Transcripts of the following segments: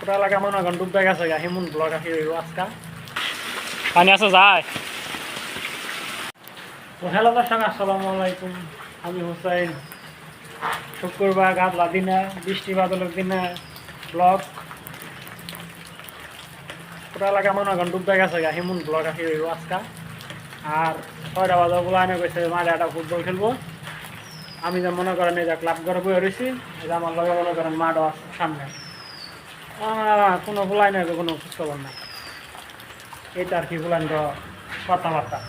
পুরা এলাকা মনে করেন ডুববে গেছে গা হেমুন ব্লক আছে আজকা পানি আছে যায়। তো হ্যালো দর্শক, আসসালামু আলাইকুম। আমি হুসাইন। শুক্রবার গাদলা দিনে বৃষ্টি বাদলের দিনে ব্লক পুরা এলাকা মনে করেন ডুববে গেছে গা হেমুন ব্লক আছে আজকা। আর 6টা বাজে বলে আনে গেছে মাঠে একটা ফুটবল খেলবো। আমি যে মনে করেন এই যে ক্লাব ঘরে বয়ে রয়েছি, এই যে আমার লগে মনে করেন মাঠও আছে সামনে, কোনো ভুলাই নাই, কোনো খোঁজখবর নাই। এটা আর কি বলেন তো কথাবার্তা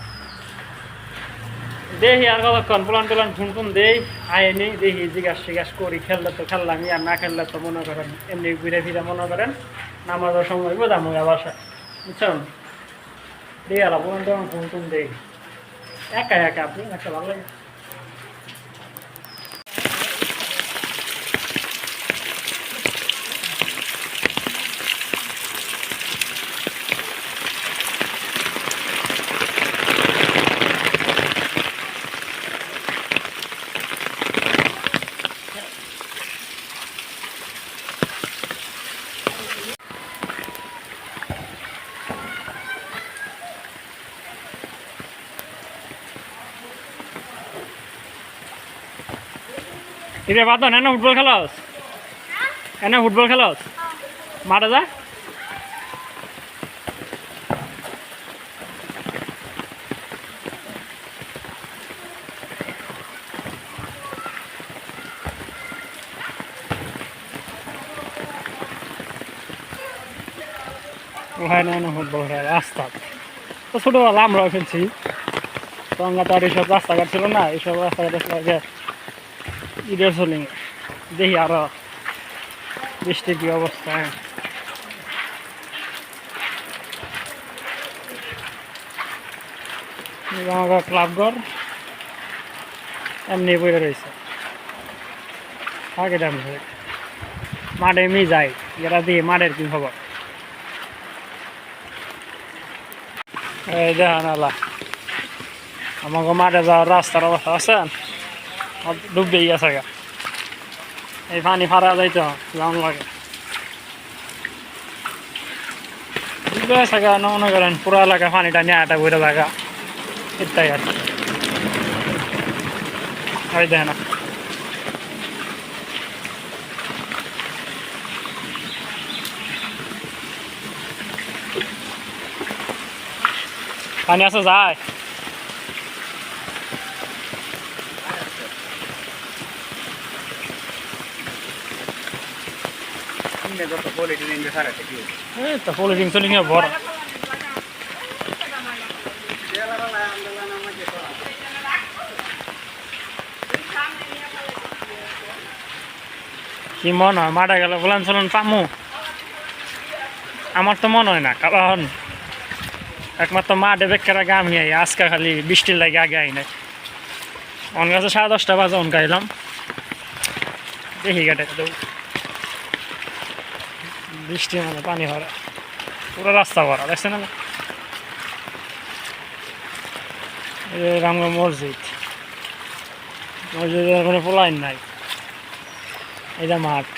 দেখি আর কতক্ষণ প্লান টুলান ফোন দেই আয়নি দেখি জিজ্ঞাসা করি। খেললে তো খেললাম, আর না খেললে তো মনে করেন এমনি ঘুরে ফিরে মনে করেন নামাজের সময় বোঝাম বাসা, বুঝছেন। দিয়ে আলা প্লান টুলান ফোন দেই একা একা, আপনি একটা ভালো লাগে। ইরে বাদন এনে ফুটবল খেলাস, এনে ফুটবল খেলাস মাঠে যা। ওখানে এনে ফুটবল খেলা রাস্তা তো ছোটোবেলা আমরাও খেলছি। তো আমরা তো আর এইসব রাস্তাঘাট ছিল না, এইসব রাস্তাঘাট ছিল যে ঈদের চলিং। দেখি আরো বৃষ্টির কি অবস্থা। আমার ক্লাব ঘর এমনি বইয়ে রয়েছে আগে দাম মাঠে এমনি যাই, যেটা দিয়ে মাঠের কি খবর। এই দেখেন আলা আমাকে মাঠে যাওয়ার রাস্তার অবস্থা আছে, ডুববেই গেছে গা। এই পানি ফারা যাইতো যেমন লাগে ডুবে গেছে গা। মনে করেন পুরো এলাকায় পানিটা নিয়ে একটা ঘুরে থাকা এটাই আর কি। ওই দেখে না পানি আছে যায়। তো পলিথিন চলিং বড় কি মনে হয় মাঠে গেলে বলান চলন পামু? আমার তো মনে হয় না, কারণ একমাত্র মাঠে বেকারা গাম আই আজকে খালি বৃষ্টির লাগে আগে আই নাই। অন কাছে 10:30 বাজে অন গাইলাম দেখি গাটে বৃষ্টি মানে পানি ভরা পুরো রাস্তা ভরা দেখছেন না। রামগঞ্জ মসজিদ, মসজিদের কোনো পোলাইন নাই। এই যে মাঠ,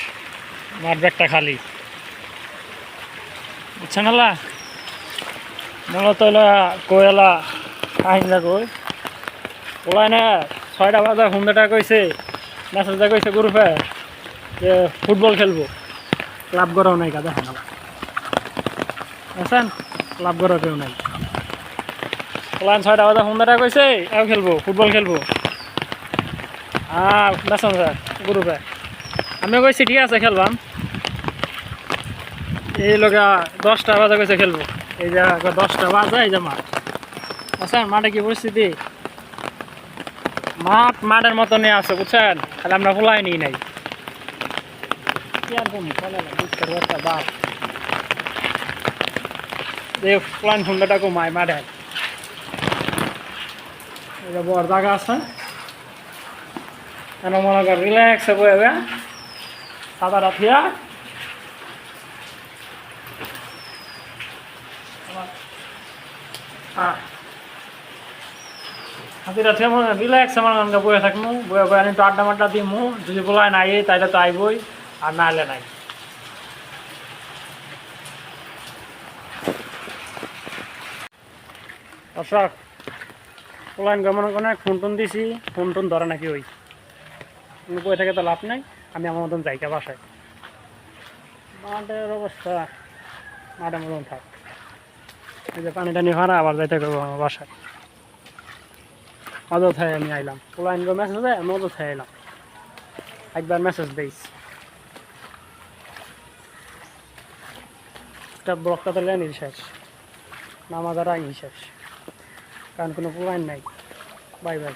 মাঠ ব্যাগটা খালি, বুঝছেন না। মূলত কয়লা আহিলা কই পোলাই না 6টা বাজে হুন্দাটা কইছে মেসেজটা কইছে গ্রুপে যে ফুটবল খেলবো। ক্লাব ঘরেও নাই কাদা বুঝছেন, ক্লাব ঘরেও কেউ নাই। পোলাইন 6টা বাজে হুন্দাটা কইছে এও খেলবো, ফুটবল খেলবো। মেসেজ গ্রুপে আমিও কইছি ঠিক আছে খেলবাম। এই লোকা 10টা বাজে কইছে খেলবো। এই যে 10টা বাজে এই যে মাঠ আচ্ছা, মাঠে কি পরিস্থিতি? মাঠের মতো নিয়ে আছে বুঝছেন, তাহলে আমরা খোলাই নি নাই বাপ প্লান ফুন্ডাটা কমায় মাঠে। বড় জায়গা আছে, মনে কর রিল্যাক্সে বয়ে সাদা রাথিয়া হাতির রাথিয়া রিল্যাক্সে মানে বয়ে থাকবো, বয়ে বয়ে আমি তো আড্ডা মাড্ডা দিমু। যদি বলায় নাই তাইলে তো আইবই, আর না এলে নাই। দর্শক পোলাইন গমন করে ফোন টোন দিছি, ফোন টোন ধরে নাকি ওই বই থেকে তো লাভ নাই। আমি আমার মতন যাইকা বাসায়, মাঠের অবস্থা মাঠের মতন থাক। এই যে পানি টানি ভাড়া আবার যাইতে করবো আমার বাসায়। অযথায় আমি আইলাম, পোলাইন গো মেসেজ দেয়, আমি অযথায় আইলাম। একবার মেসেজ দিস ব্লকটা তো লেনি শেষ, নামাজ আর আইনি শেষ, কারণ কোনো পোলাইন নাই। Bye bye.